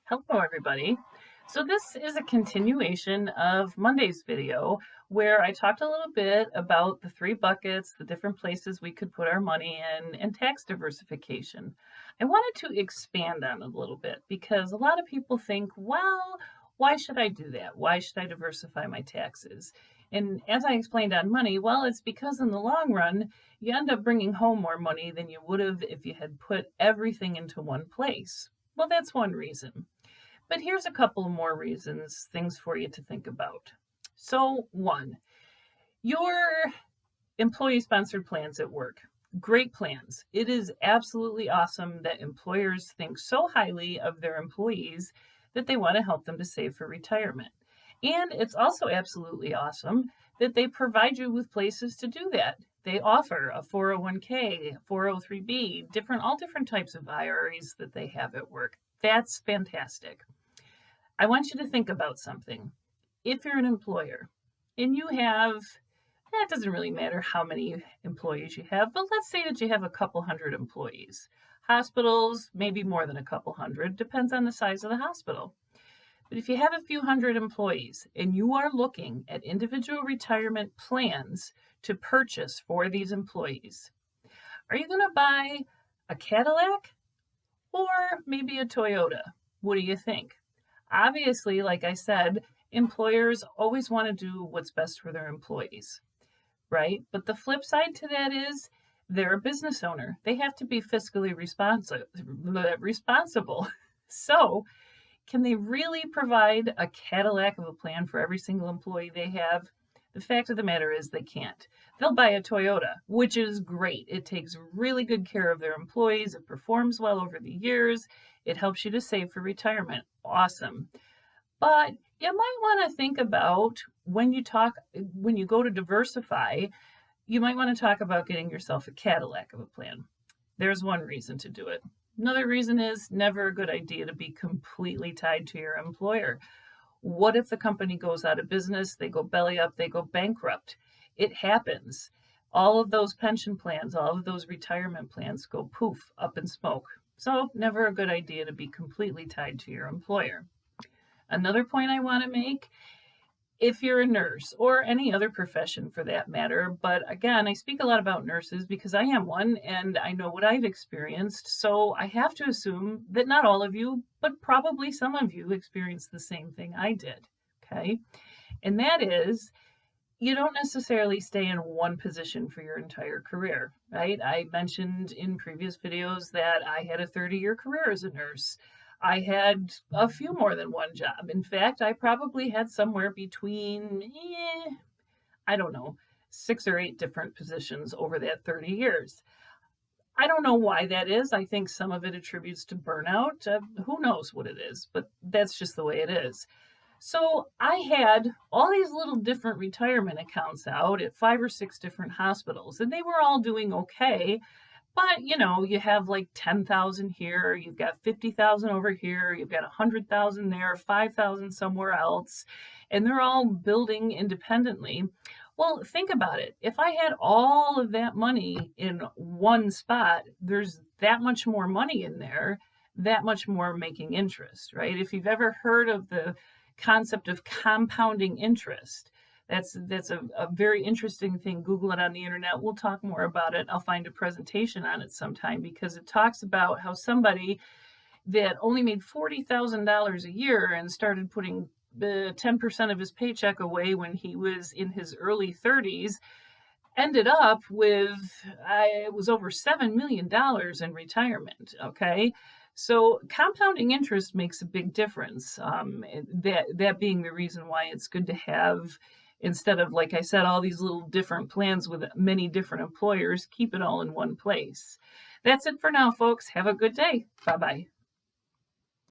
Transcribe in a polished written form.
Hello, everybody. So this is a continuation of Monday's video where I talked a little bit about the three buckets, the different places we could put our money in, and tax diversification. I wanted to expand on it a little bit because a lot of people think, well, why should I do that? Why should I diversify my taxes? And as I explained on money, well, it's because in the long run, you end up bringing home more money than you would have if you had put everything into one place. Well, that's one reason. But here's a couple more reasons, things for you to think about. So, one, your employee sponsored plans at work. Great plans. It is absolutely awesome that employers think so highly of their employees that they want to help them to save for retirement. And it's also absolutely awesome that they provide you with places to do that. They offer a 401k, 403b, all different types of IRAs that they have at work. That's fantastic. I want you to think about something. If you're an employer and you have, it doesn't really matter how many employees you have, but let's say that you have a couple hundred employees. Hospitals, maybe more than a couple hundred, depends on the size of the hospital. But if you have a few hundred employees and you are looking at individual retirement plans to purchase for these employees, are you going to buy a Cadillac or maybe a Toyota? What do you think? Obviously, like I said, employers always want to do what's best for their employees, right? But the flip side to that is they're a business owner. They have to be fiscally responsible. So, can they really provide a Cadillac of a plan for every single employee they have? The fact of the matter is they can't. They'll buy a Toyota, which is great. It takes really good care of their employees. It performs well over the years. It helps you to save for retirement. Awesome. But you might want to think about when you go to diversify, you might want to talk about getting yourself a Cadillac of a plan. There's one reason to do it. Another reason is never a good idea to be completely tied to your employer. What if the company goes out of business, they go belly up, they go bankrupt? It happens. All of those pension plans, all of those retirement plans go poof, up in smoke. So never a good idea to be completely tied to your employer. Another point I want to make, if you're a nurse or any other profession for that matter, but again, I speak a lot about nurses because I am one and I know what I've experienced. So I have to assume that not all of you, but probably some of you experienced the same thing I did. Okay. And that is, you don't necessarily stay in one position for your entire career, right? I mentioned in previous videos that I had a 30-year career as a nurse. I had a few more than one job. In fact, I probably had somewhere between, I don't know, 6 or 8 different positions over that 30 years. I don't know why that is. I think some of it attributes to burnout. Who knows what it is, but that's just the way it is. So I had all these little different retirement accounts out at 5 or 6 different hospitals, and they were all doing okay. But, you have like 10,000 here, you've got 50,000 over here, you've got 100,000 there, 5,000 somewhere else, and they're all building independently. Well, think about it. If I had all of that money in one spot, there's that much more money in there, that much more making interest, right? If you've ever heard of the concept of compounding interest, that's a very interesting thing. Google it on the internet. We'll talk more about it. I'll find a presentation on it sometime because it talks about how somebody that only made $40,000 a year and started putting 10% of his paycheck away when he was in his early 30s ended up with, it was over $7 million in retirement, okay? So compounding interest makes a big difference. That being the reason why it's good to have, instead of, like I said, all these little different plans with many different employers, keep it all in one place. That's it for now, folks. Have a good day. Bye-bye.